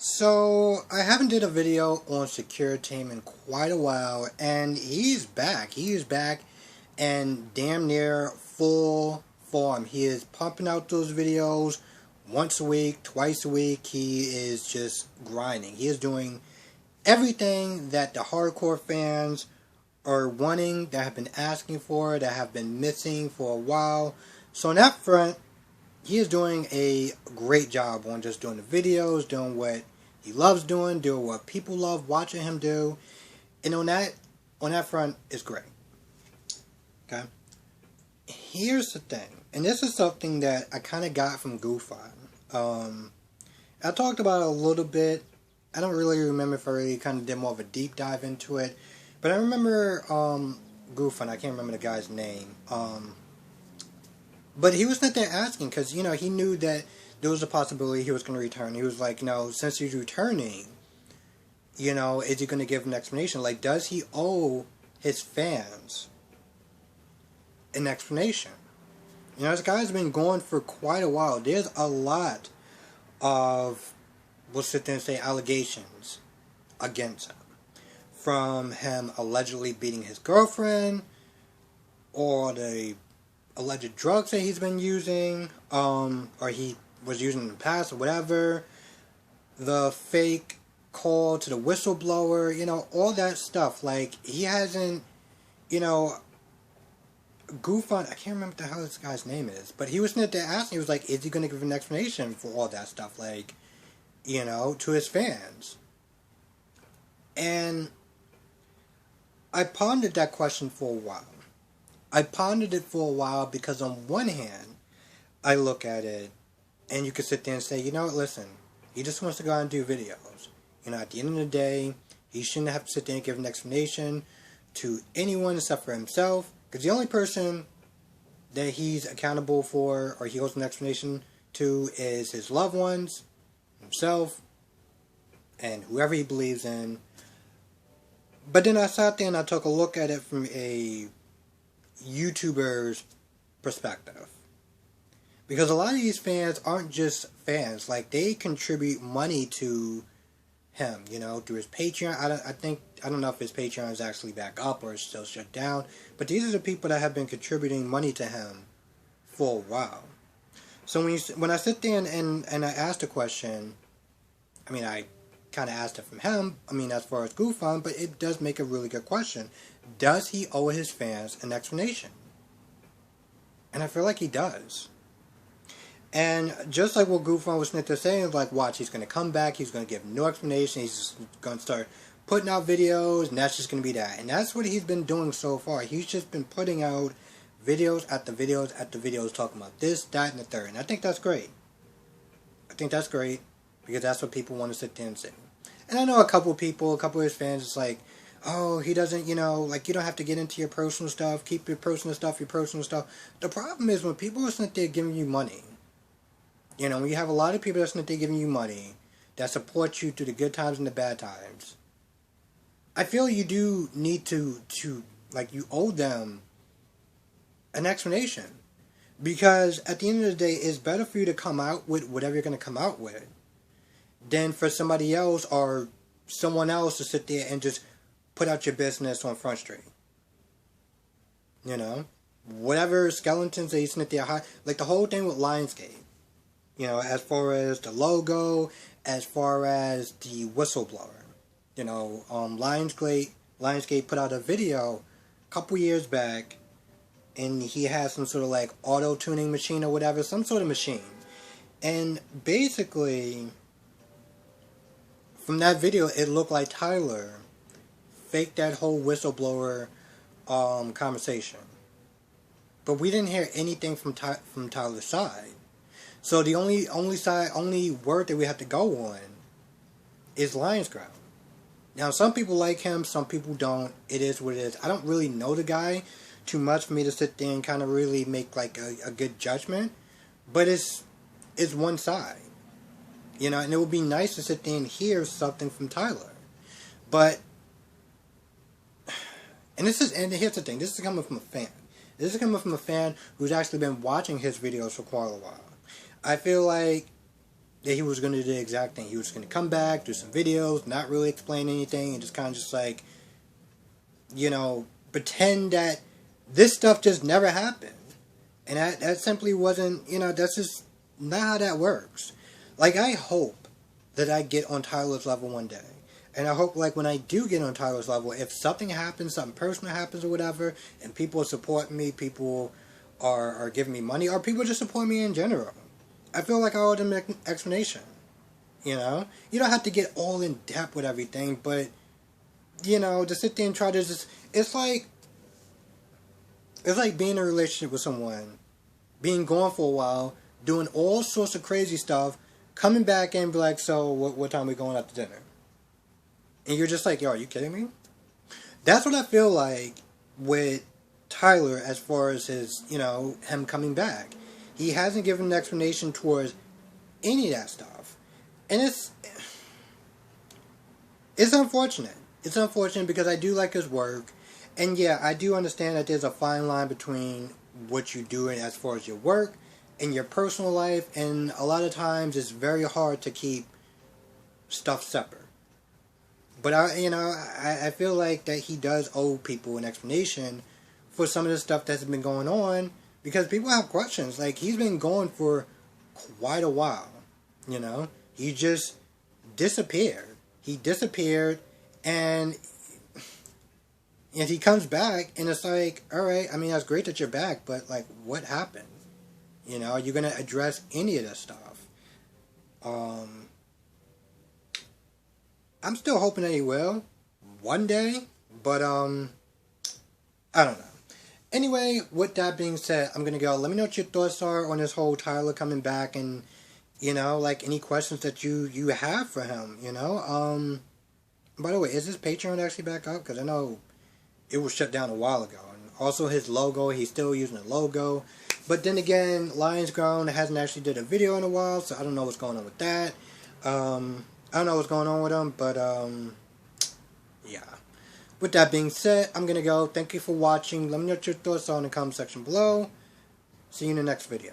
So, I haven't did a video on Secureteam in quite a while, and he's back. He is back and damn near full form. He is pumping out those videos once a week, twice a week. He is just grinding. He is doing everything that the hardcore fans are wanting, that have been asking for, that have been missing for a while. So on that front, he is doing a great job on just doing the videos, doing what he loves doing what people love watching him do. And on that front, it's great. Okay? Here's the thing, and this is something that I kind of got from GoofOn. I talked about it a little bit. I don't really remember if I really kind of did more of a deep dive into it. But I remember GoofOn, I can't remember the guy's name. But he was not there asking because, he knew that there was a possibility he was going to return. He was like, since he's returning, is he going to give an explanation? Like, does he owe his fans an explanation? This guy's been going for quite a while. There's a lot of, we'll sit there and say, allegations against him. From him allegedly beating his girlfriend, or the alleged drugs that he's been using, or he was using in the past, or whatever, the fake call to the whistleblower, all that stuff. Like, he hasn't, GoofOn, I can't remember what the hell this guy's name is, but he was sitting there asking, he was like, is he going to give an explanation for all that stuff, like, to his fans? And I pondered that question for a while. I pondered it for a while because on one hand, I look at it, and you could sit there and say, listen, he just wants to go out and do videos. At the end of the day, he shouldn't have to sit there and give an explanation to anyone except for himself, because the only person that he's accountable for, or he owes an explanation to, is his loved ones, himself, and whoever he believes in. But then I sat there and I took a look at it from a YouTuber's perspective. Because a lot of these fans aren't just fans. Like, they contribute money to him, through his Patreon. I don't know if his Patreon is actually back up or is still shut down. But these are the people that have been contributing money to him for a while. So when I sit there and I ask the question, I kind of asked it from him, as far as GoofOn, but it does make a really good question. Does he owe his fans an explanation? And I feel like he does. And just like what GoofOn was sitting there saying, like, watch, he's going to come back, he's going to give no explanation, he's just going to start putting out videos, and that's just going to be that. And that's what he's been doing so far. He's just been putting out videos after videos after videos, talking about this, that, and the third. And I think that's great. Because that's what people want to sit there and say. And I know a couple of his fans, it's like, oh, he doesn't, like, you don't have to get into your personal stuff, keep your personal stuff. The problem is when people are sitting there giving you money, when you have a lot of people that are sitting there giving you money, that support you through the good times and the bad times, I feel you do need to like, you owe them an explanation. Because at the end of the day, it's better for you to come out with whatever you're going to come out with than for somebody else or someone else to sit there and just put out your business on Front Street. Whatever skeletons that you sit there hide, like the whole thing with Lionsgate. As far as the logo, as far as the whistleblower. Lionsgate put out a video a couple years back, and he has some sort of like auto-tuning machine or whatever, some sort of machine. And basically, from that video, it looked like Tyler faked that whole whistleblower conversation. But we didn't hear anything from Tyler's side. So the only word that we have to go on is Lionsgate. Now, some people like him, some people don't. It is what it is. I don't really know the guy too much for me to sit there and kind of really make like a good judgment. But it's one side. And it would be nice to sit there and hear something from Tyler. But, and here's the thing, this is coming from a fan. This is coming from a fan who's actually been watching his videos for quite a while. I feel like that he was going to do the exact thing. He was going to come back, do some videos, not really explain anything, and just kind of just like, you know, pretend that this stuff just never happened. And that simply wasn't, you know, that's just not how that works. Like, I hope that I get on Tyler's level one day. And I hope, like, when I do get on Tyler's level, if something happens, something personal happens or whatever, and people support me, people are giving me money, or people just support me in general, I feel like I owe them an explanation. You know? You don't have to get all in depth with everything, but, you know, to sit there and try to just, it's like being in a relationship with someone, being gone for a while, doing all sorts of crazy stuff, coming back and be like, so, what time are we going out to dinner? And you're just like, yo, are you kidding me? That's what I feel like with Tyler as far as his, you know, him coming back. He hasn't given an explanation towards any of that stuff. And it's unfortunate. It's unfortunate because I do like his work. And yeah, I do understand that there's a fine line between what you do as far as your work and your personal life. And a lot of times it's very hard to keep stuff separate. But I feel like that he does owe people an explanation for some of the stuff that's been going on, because people have questions. Like, he's been gone for quite a while, you know. He just disappeared. He disappeared, and he comes back, and it's like, all right, I mean, that's great that you're back, but, like, what happened? You know, are you going to address any of this stuff? I'm still hoping that he will one day, but I don't know. Anyway, with that being said, I'm gonna go. Let me know what your thoughts are on this whole Tyler coming back, and you know, like, any questions that you have for him. You know, by the way, is his Patreon actually back up? Because I know it was shut down a while ago. And also his logo, he's still using the logo. But then again, Lions Grown hasn't actually did a video in a while, so I don't know what's going on with that. I don't know what's going on with him, but yeah. With that being said, I'm going to go. Thank you for watching. Let me know what your thoughts are in the comment section below. See you in the next video.